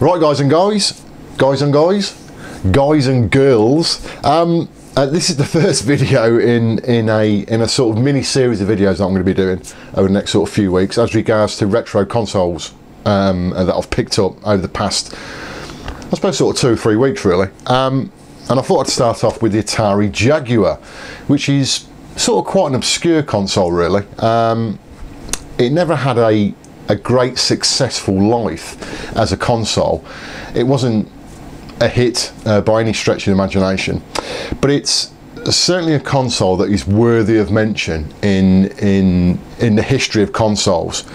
Right, guys and girls, this is the first video in a sort of mini series of videos that I'm going to be doing over the next sort of few weeks as regards to retro consoles that I've picked up over the past, I suppose, sort of 2 or 3 weeks really. And I thought I'd start off with the Atari Jaguar, which is sort of quite an obscure console really. It never had a great successful life as a console. It wasn't a hit by any stretch of the imagination, but it's certainly a console that is worthy of mention in the history of consoles.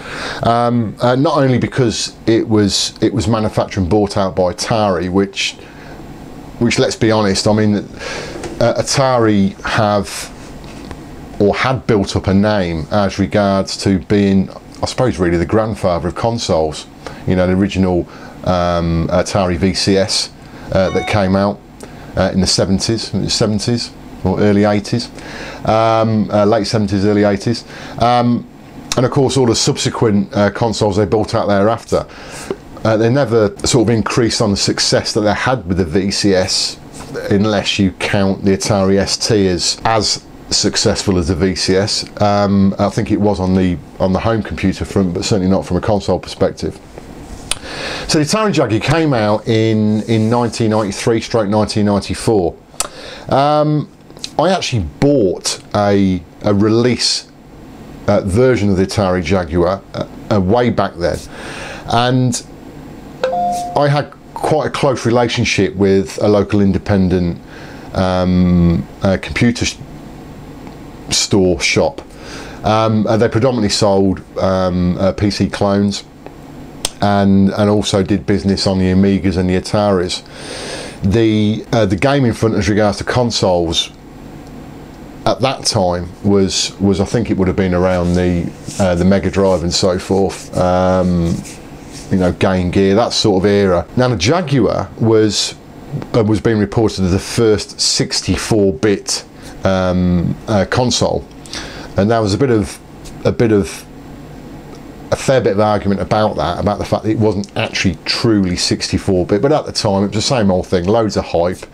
Not only because it was manufactured and bought out by Atari, which let's be honest, I mean, Atari had built up a name as regards to being, I suppose, really the grandfather of consoles. You know, the original Atari VCS that came out in the 70s or early 80s, late 70s, early 80s, and of course all the subsequent consoles they built out thereafter. They never sort of increased on the success that they had with the VCS, unless you count the Atari ST as successful as the VCS. I think it was on the home computer front, but certainly not from a console perspective. So the Atari Jaguar came out in 1993/1994. I actually bought a release version of the Atari Jaguar way back then, and I had quite a close relationship with a local independent computer store shop. They predominantly sold PC clones and also did business on the Amigas and the Ataris. The gaming front as regards to consoles at that time was I think it would have been around the Mega Drive and so forth, you know, Game Gear, that sort of era. Now the Jaguar was being reported as the first 64-bit console, and there was a fair bit of argument about that, about the fact that it wasn't actually truly 64-bit, but at the time it was the same old thing, loads of hype.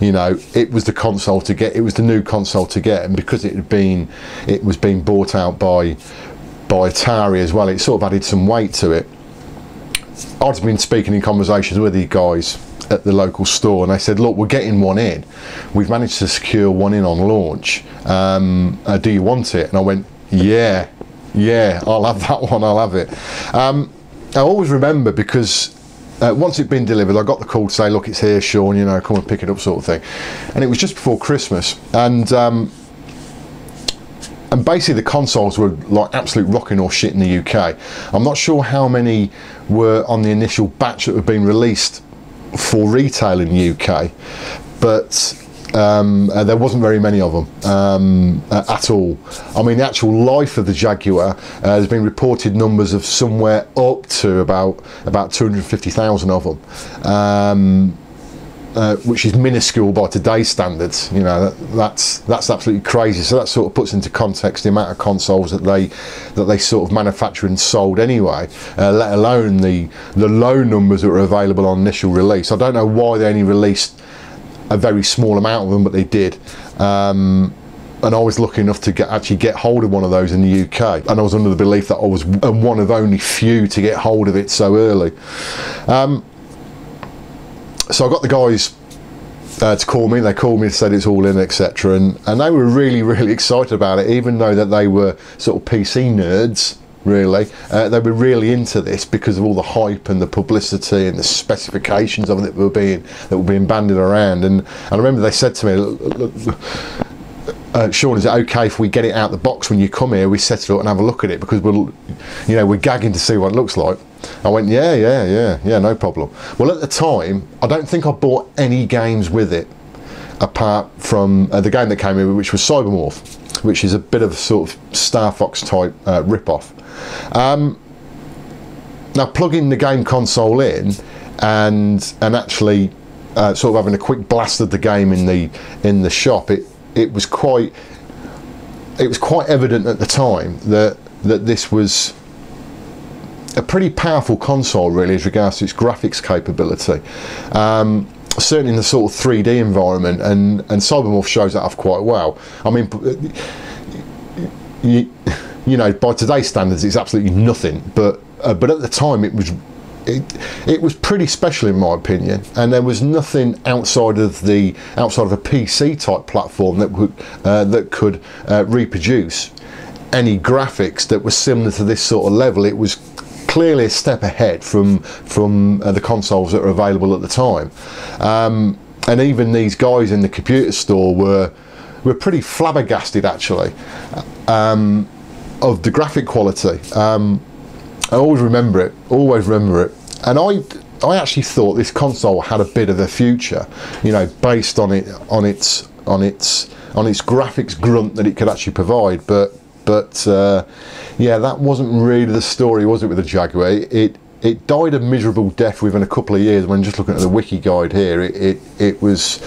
You know, it was the console to get, it was the new console to get, and because it was being bought out by Atari as well, it sort of added some weight to it. I'd been speaking in conversations with these guys at the local store, and they said, look, we're getting one in, we've managed to secure one in on launch, do you want it? And I went, yeah, I'll have that one, I'll have it. I always remember, because once it'd been delivered, I got the call to say, look, it's here, Sean, you know, come and pick it up, sort of thing. And it was just before Christmas, and basically the consoles were like absolute rocking or shit in the UK. I'm not sure how many were on the initial batch that were being released for retail in the UK, but there wasn't very many of them at all. I mean, the actual life of the Jaguar, there's been reported numbers of somewhere up to about 250,000 of them, which is minuscule by today's standards. You know, that's absolutely crazy. So that sort of puts into context the amount of consoles that they sort of manufactured and sold anyway, let alone the low numbers that were available on initial release. I don't know why they only released a very small amount of them, but they did. And I was lucky enough to actually get hold of one of those in the UK, and I was under the belief that I was one of only few to get hold of it so early. So I got the guys to call me. They called me and said it's all in, etc., and they were really excited about it, even though that they were sort of PC nerds. Really, they were really into this because of all the hype and the publicity and the specifications of it that were being bandied around. And I remember they said to me, look, Sean, is it okay if we get it out the box when you come here? We set it up and have a look at it, because we're gagging to see what it looks like. I went, yeah, no problem. Well, at the time, I don't think I bought any games with it, apart from the game that came in, which was Cybermorph, which is a bit of a sort of Star Fox type rip-off. Now, plugging the game console in and actually sort of having a quick blast of the game in the shop, it was quite evident at the time that this was a pretty powerful console really as regards to its graphics capability. Certainly in the sort of 3D environment, and Cybermorph shows that off quite well. I mean, you know, by today's standards it's absolutely nothing, but at the time it was pretty special in my opinion, and there was nothing outside of a PC type platform that could reproduce any graphics that were similar to this sort of level. It was clearly a step ahead from the consoles that were available at the time, and even these guys in the computer store were pretty flabbergasted actually of the graphic quality. I always remember it, and I actually thought this console had a bit of a future, you know, based on its graphics grunt that it could actually provide, but yeah, that wasn't really the story, was it, with the Jaguar? It died a miserable death within a couple of years. When just looking at the wiki guide here, it was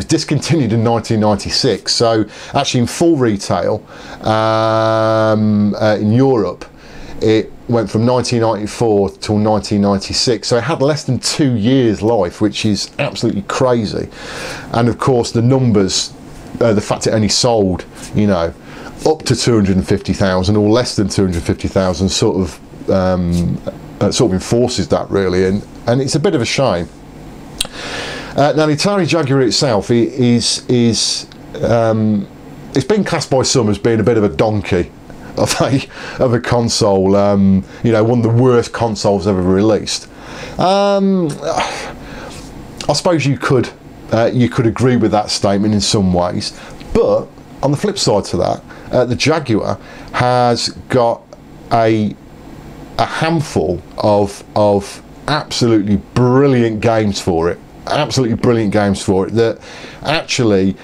discontinued in 1996. So actually in full retail in Europe, it went from 1994 till 1996, so it had less than 2 years life, which is absolutely crazy. And of course the numbers, the fact it only sold, you know, up to 250,000 or less than 250,000 sort of enforces that really, and it's a bit of a shame. Now the Atari Jaguar itself is it's been classed by some as being a bit of a donkey of a console, you know, one of the worst consoles ever released. I suppose you could agree with that statement in some ways, but on the flip side to that, the Jaguar has got a handful of absolutely brilliant games for it, that actually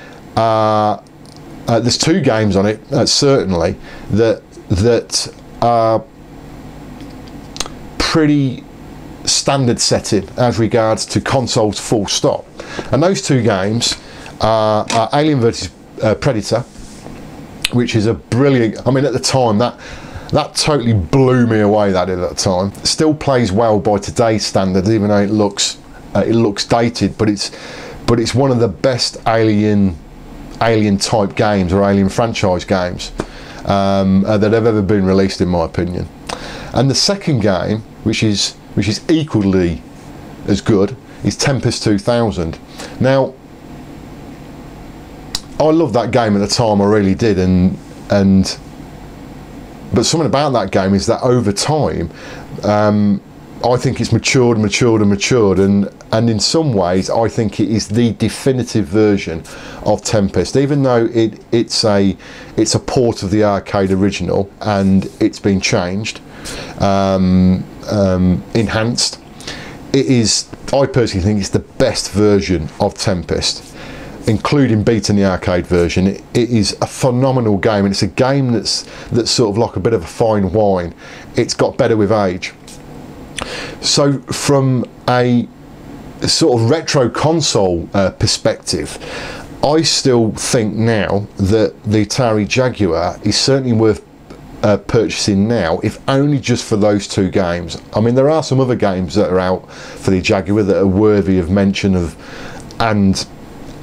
there's 2 games on it certainly that are pretty standard setting as regards to consoles full stop, and those 2 games are Alien vs Predator, which is a brilliant, I mean at the time that totally blew me away, that did at the time. Still plays well by today's standards, even though it looks dated, but it's one of the best alien type games or Alien franchise games that have ever been released in my opinion. And the second game, which is equally as good, is Tempest 2000. Now I loved that game at the time, I really did, but something about that game is that over time I think it's matured, and in some ways I think it is the definitive version of Tempest, even though it's a port of the arcade original and it's been changed, enhanced. It is, I personally think it's the best version of Tempest, including beating the arcade version. It is a phenomenal game, and it's a game that's sort of like a bit of a fine wine. It's got better with age. So from a sort of retro console perspective, I still think now that the Atari Jaguar is certainly worth purchasing now, if only just for those 2 games. I mean, there are some other games that are out for the Jaguar that are worthy of mention and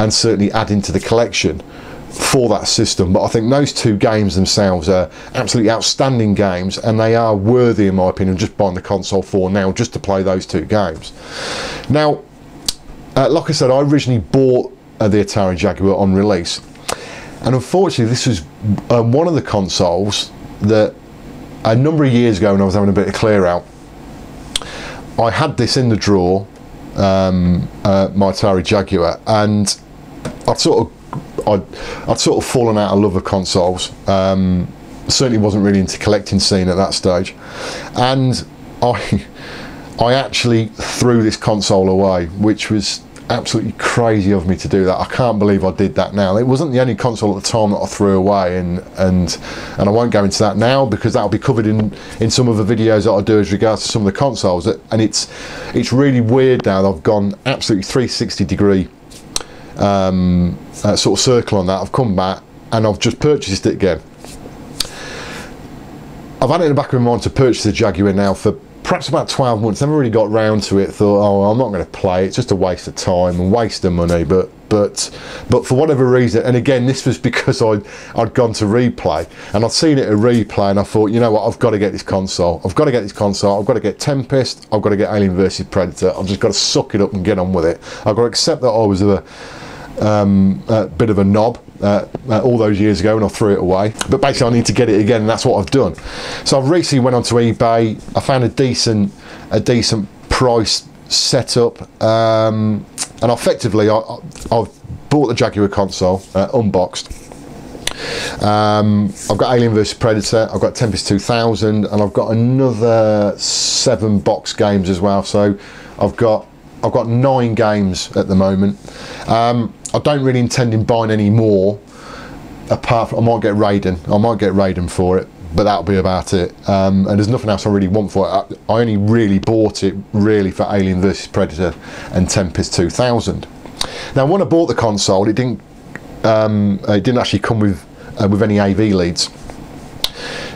certainly adding to the collection for that system, but I think those 2 games themselves are absolutely outstanding games, and they are worthy in my opinion just buying the console for now, just to play those 2 games. Now like I said, I originally bought the Atari Jaguar on release, and unfortunately this was one of the consoles that a number of years ago when I was having a bit of clear out, I had this in the drawer, my Atari Jaguar, and I'd sort of fallen out of love with consoles. Certainly wasn't really into collecting scene at that stage, and I actually threw this console away, which was absolutely crazy of me to do that. I can't believe I did that now. It wasn't the only console at the time that I threw away, and I won't go into that now because that'll be covered in some of the videos that I do as regards to some of the consoles. And it's really weird now that I've gone absolutely 360 degree sort of circle on that. I've come back and I've just purchased it again. I've had it in the back of my mind to purchase the Jaguar now for perhaps about 12 months. Never really got round to it. Thought, oh, I'm not going to play it. It's just a waste of time and waste of money. But for whatever reason, and again, this was because I'd gone to replay and I'd seen it at replay, and I thought, you know what, I've got to get this console. I've got to get this console. I've got to get Tempest. I've got to get Alien vs Predator. I've just got to suck it up and get on with it. I've got to accept that I was a bit of a knob all those years ago, and I threw it away. But basically, I need to get it again, and that's what I've done. So I've recently went onto eBay. I found a decent price setup, and effectively I've bought the Jaguar console unboxed. I've got Alien vs Predator, I've got Tempest 2000, and I've got another 7 box games as well. So I've got 9 games at the moment. I don't really intend in buying any more, apart from I might get Raiden for it, but that'll be about it. And there's nothing else I really want for it. I only really bought it really for Alien vs Predator and Tempest 2000. Now when I bought the console, it didn't actually come with any AV leads.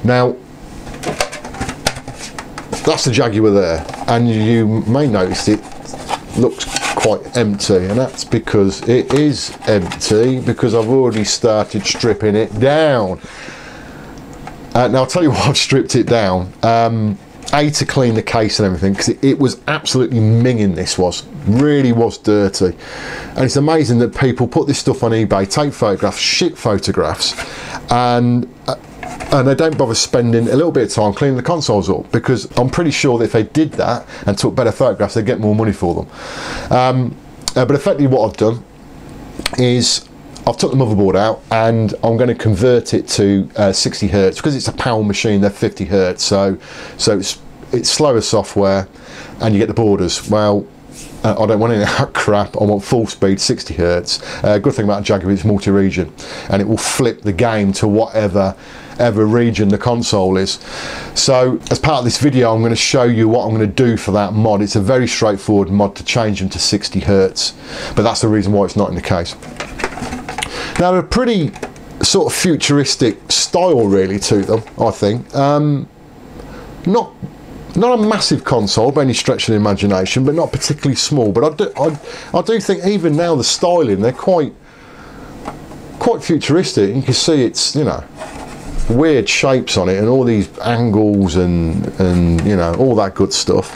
Now that's the Jaguar there, and you may notice it looks quite empty, and that's because it is empty, because I've already started stripping it down. Now I'll tell you why I've stripped it down. A, to clean the case and everything, because it was absolutely minging. This really was dirty, and it's amazing that people put this stuff on eBay, take photographs, ship photographs, and they don't bother spending a little bit of time cleaning the consoles up, because I'm pretty sure that if they did that and took better photographs, they'd get more money for them. But effectively what I've done is I've took the motherboard out, and I'm going to convert it to 60 hertz, because it's a PAL machine. They're 50 hertz, so it's slower software, and you get the borders. Well, I don't want any of that crap. I want full speed 60 hertz. Good thing about Jaguar, it's multi-region, and it will flip the game to whatever region the console is. So as part of this video, I'm going to show you what I'm going to do for that mod. It's a very straightforward mod to change them to 60 hertz, but that's the reason why it's not in the case. Now they're a pretty sort of futuristic style really to them, I think. Not a massive console by any stretch of the imagination, but not particularly small. But I do think even now the styling, they're quite futuristic. You can see it's, you know, weird shapes on it, and all these angles and you know, all that good stuff.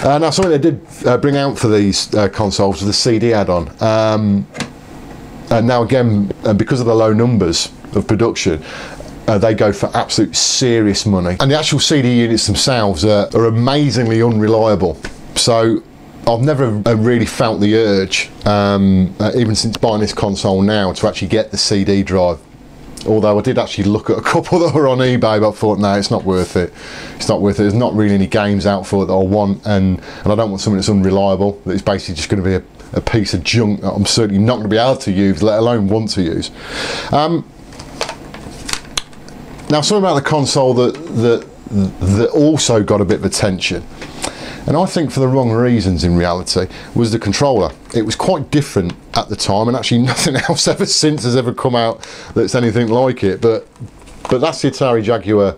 Now something they did bring out for these consoles was the CD add-on. And now again, because of the low numbers of production, they go for absolute serious money. And the actual CD units themselves are amazingly unreliable. So I've never really felt the urge, even since buying this console now, to actually get the CD drive. Although I did actually look at a couple that were on eBay, but I thought, no, it's not worth it. It's not worth it. There's not really any games out for it that I want, and I don't want something that's unreliable, that is basically just going to be a piece of junk that I'm certainly not going to be able to use, let alone want to use. Now, something about the console that also got a bit of attention, and I think for the wrong reasons in reality, was the controller. It was quite different at the time, and actually nothing else ever since has ever come out that's anything like it. But that's the Atari Jaguar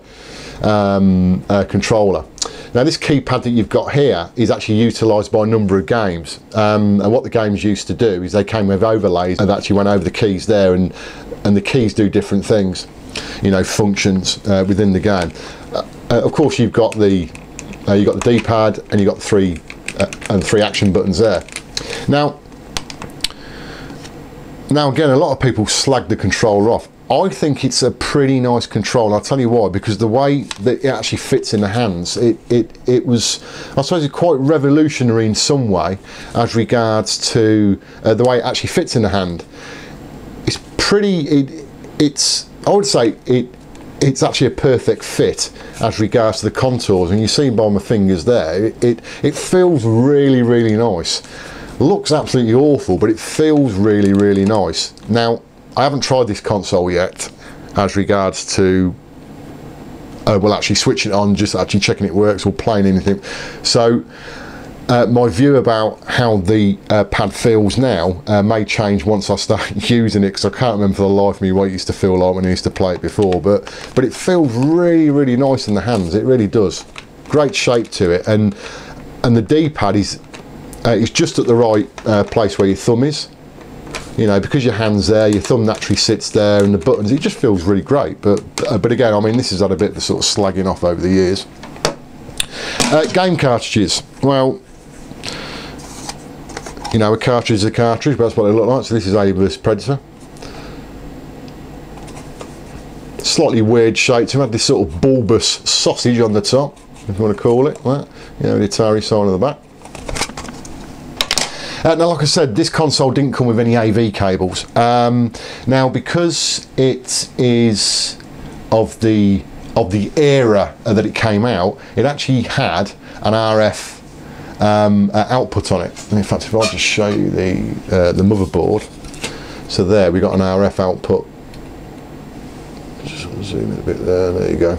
controller. Now this keypad that you've got here is actually utilised by a number of games, and what the games used to do is they came with overlays and actually went over the keys there, and the keys do different things, you know, functions within the game. Of course you've got the D-pad, and you've got three action buttons there. Now again, a lot of people slag the controller off. I think it's a pretty nice controller. I'll tell you why, because the way that it actually fits in the hands, it was, I suppose, it's quite revolutionary in some way as regards to the way it actually fits in the hand. It's pretty, I would say it's actually a perfect fit as regards to the contours, and you see by my fingers there, it feels really, really nice. Looks absolutely awful, but it feels really, really nice. Now, I haven't tried this console yet as regards to well, actually switching it on, just actually checking it works, or playing anything. So my view about how the pad feels now may change once I start using it, because I can't remember for the life of me what it used to feel like when I used to play it before, but it feels really, really nice in the hands. It really does. great shape to it, and the D-pad is just at the right place where your thumb is. You know, because your hand's there, your thumb naturally sits there, and the buttons, it just feels really great. But again, I mean, this has had a bit of a sort of slagging off over the years. Game cartridges. Well, you know, a cartridge is a cartridge, but that's what they look like. So this is Alien vs Predator. Slightly weird shape to have this sort of bulbous sausage on the top, if you want to call it that. You know, the Atari sign on the back. Now, like I said, this console didn't come with any AV cables. Now, because it is of the era that it came out, it actually had an RF output on it. And in fact, if I just show you the motherboard, so there we got an RF output. Just zoom in a bit there. There you go.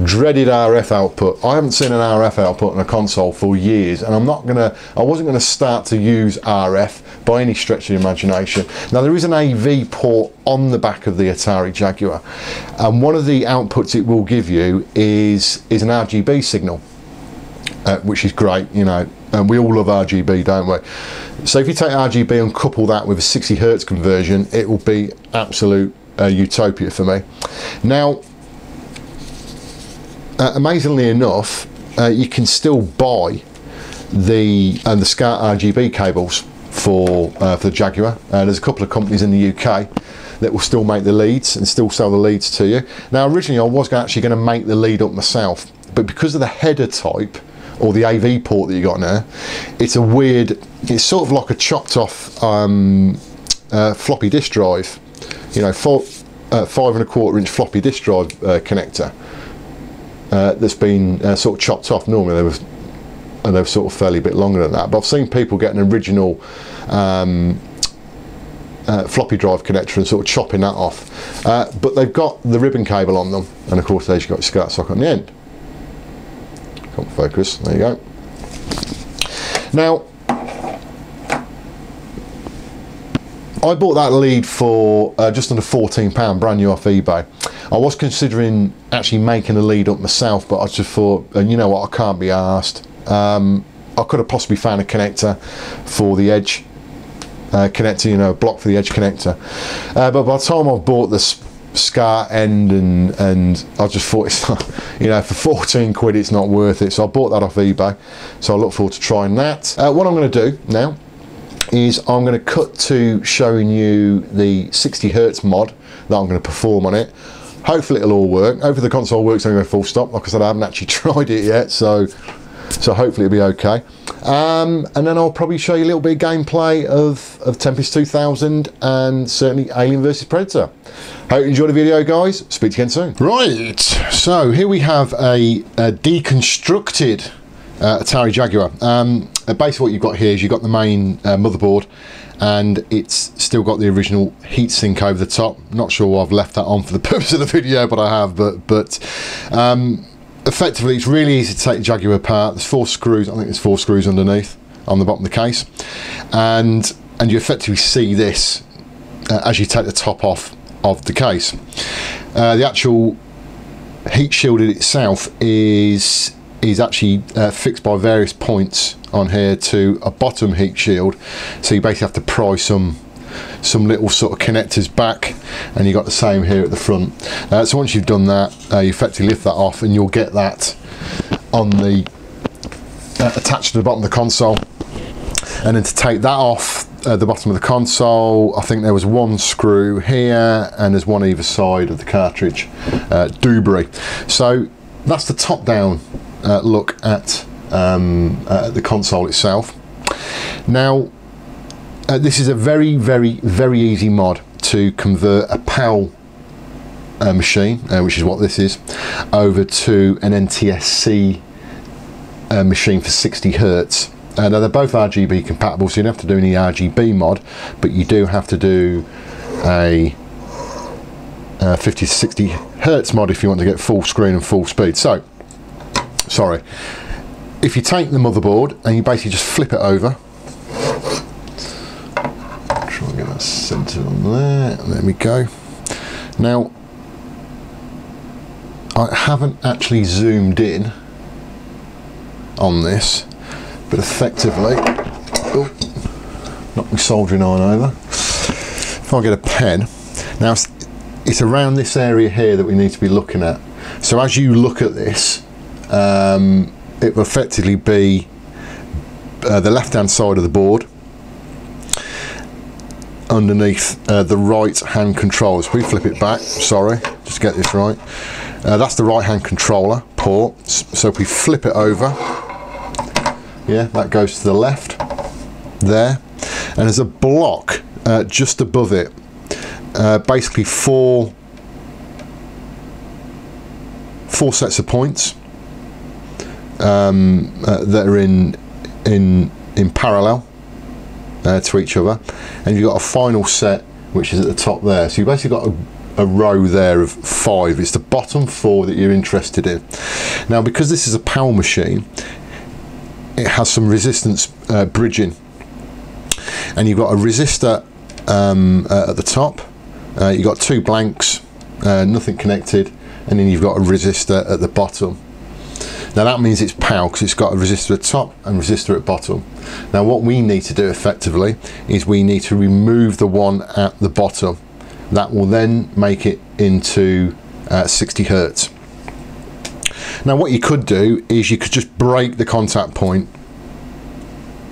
Dreaded RF output. I haven't seen an RF output on a console for years, and I wasn't gonna start to use RF by any stretch of the imagination. Now, there is an AV port on the back of the Atari Jaguar, and one of the outputs it will give you is an RGB signal, which is great, you know, and we all love RGB, don't we? So if you take RGB and couple that with a 60 Hertz conversion, it will be absolute utopia for me. Now, amazingly enough, you can still buy the SCART RGB cables for the Jaguar. There's a couple of companies in the UK that will still make the leads and still sell the leads to you. Now, originally I was actually going to make the lead up myself, but because of the header type or the AV port that you got now, it's a weird, it's sort of like a chopped off floppy disk drive, you know, 5¼ inch floppy disk drive connector. That's been sort of chopped off. Normally they were sort of fairly a bit longer than that, but I've seen people get an original floppy drive connector and sort of chopping that off, but they've got the ribbon cable on them, and of course they've got your SCART socket on the end. Can't focus, there you go. Now, I bought that lead for just under £14, brand new off eBay. I was considering actually making a lead up myself, but I just thought, and you know what, I can't be arsed. I could have possibly found a connector for the edge connector, you know, a block for the edge connector. But by the time I've bought this SCART end and I just thought, it's not, you know, for 14 quid it's not worth it. So I bought that off eBay. So I look forward to trying that. What I'm going to do now is I'm going to cut to showing you the 60 Hertz mod that I'm going to perform on it. Hopefully it'll all work. Hopefully the console works anyway full stop. Like I said, I haven't actually tried it yet, so hopefully it'll be okay. And then I'll probably show you a little bit of gameplay of Tempest 2000 and certainly Alien vs Predator. Hope you enjoyed the video, guys. Speak to you again soon. Right, so here we have a deconstructed Atari Jaguar. Basically what you've got here is you've got the main motherboard, and it's still got the original heatsink over the top. Not sure why I've left that on for the purpose of the video, but I have. But effectively, it's really easy to take the Jaguar apart. There's 4 screws. I think there's 4 screws underneath on the bottom of the case, and you effectively see this as you take the top off of the case. The actual heat shielded itself is actually fixed by various points on here to a bottom heat shield, so you basically have to pry some little sort of connectors back, and you got the same here at the front. So once you've done that, you effectively lift that off, and you'll get that on the attached to the bottom of the console. And then to take that off the bottom of the console, I think there was 1 screw here, and there's 1 either side of the cartridge doobry. So that's the top down look at the console itself. Now, this is a very easy mod to convert a PAL machine, which is what this is, over to an NTSC machine for 60 Hertz. Now they're both RGB compatible, so you don't have to do any RGB mod, but you do have to do a 50 to 60 Hertz mod if you want to get full screen and full speed. So, sorry, if you take the motherboard and you basically just flip it over, try and get that centered on there, and there we go. Now, I haven't actually zoomed in on this, but effectively, oh, knock my soldering iron over. If I get a pen, now it's around this area here that we need to be looking at. So as you look at this, it will effectively be the left-hand side of the board underneath the right-hand controller. So we flip it back, sorry, just to get this right. That's the right-hand controller port. So if we flip it over, yeah, that goes to the left there, and there's a block just above it, basically four sets of points that are in parallel to each other, and you've got a final set which is at the top there. So you've basically got a row there of 5. It's the bottom 4 that you're interested in. Now, because this is a power machine, it has some resistance bridging, and you've got a resistor at the top. You've got 2 blanks, nothing connected, and then you've got a resistor at the bottom. Now that means it's power because it's got a resistor at top and resistor at bottom. Now what we need to do effectively is we need to remove the one at the bottom. That will then make it into 60 Hertz. Now what you could do is you could just break the contact point.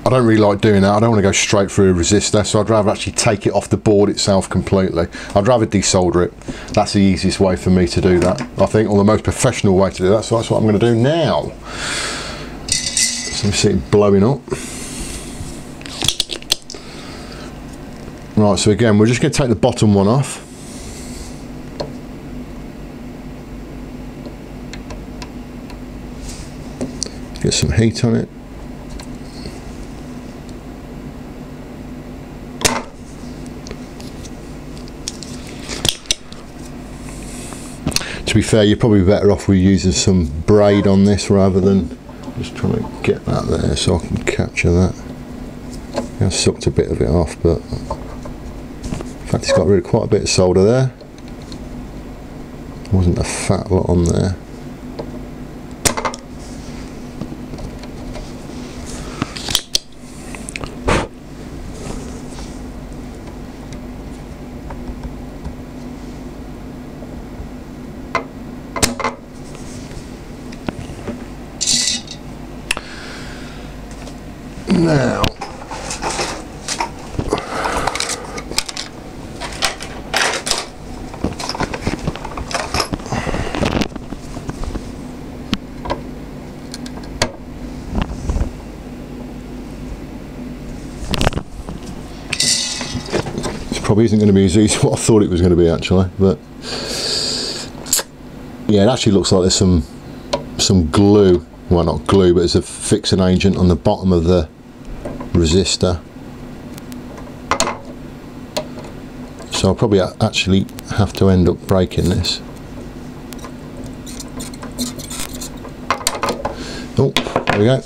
I don't really like doing that. I don't want to go straight through a resistor, so I'd rather actually take it off the board itself completely. I'd rather desolder it. That's the easiest way for me to do that, I think, or the most professional way to do that. So that's what I'm going to do now. So you see it blowing up. Right, so again, we're just going to take the bottom one off. Get some heat on it. To be fair, you're probably better off with using some braid on this rather than just trying to get that there so I can capture that. I sucked a bit of it off, but in fact it's got really quite a bit of solder there. There wasn't a fat lot on there. Now, this probably isn't going to be as easy as what I thought it was going to be actually, but yeah, it actually looks like there's some glue, well not glue, but there's a fixing agent on the bottom of the resistor, so I'll probably actually have to end up breaking this. Oh, there we go.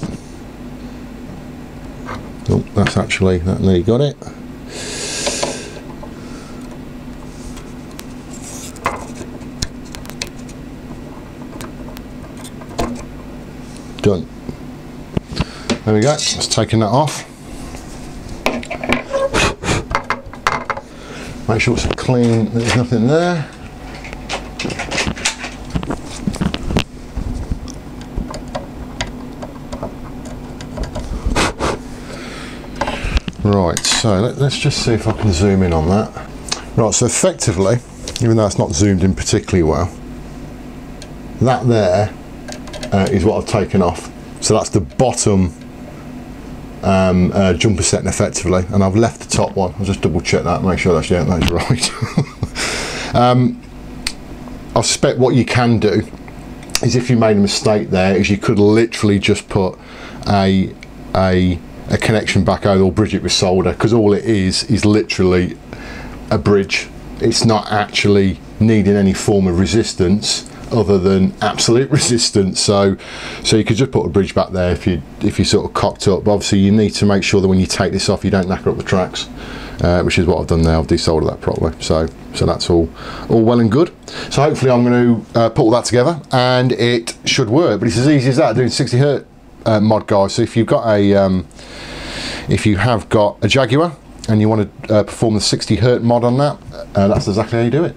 Oh, that's actually, that nearly got it. Done. There we go, just taking that off. Make sure it's clean, there's nothing there. Right, so let's just see if I can zoom in on that. Right, so effectively, even though it's not zoomed in particularly well, that there is what I've taken off. So that's the bottom jumper setting effectively, and I've left the top one. I'll just double check that, make sure that's, yeah, that's right. I suspect what you can do is, if you made a mistake there, is you could literally just put a connection back over or bridge it with solder, because all it is literally a bridge. It's not actually needing any form of resistance other than absolute resistance, so you could just put a bridge back there if you sort of cocked up. But obviously you need to make sure that when you take this off you don't knacker up the tracks, which is what I've done now. I've desoldered that properly, so that's all well and good. So hopefully I'm going to put all that together and it should work, but it's as easy as that, doing 60 Hertz mod, guys. So if you've got a if you have got a Jaguar and you want to perform the 60 Hz mod on that, that's exactly how you do it.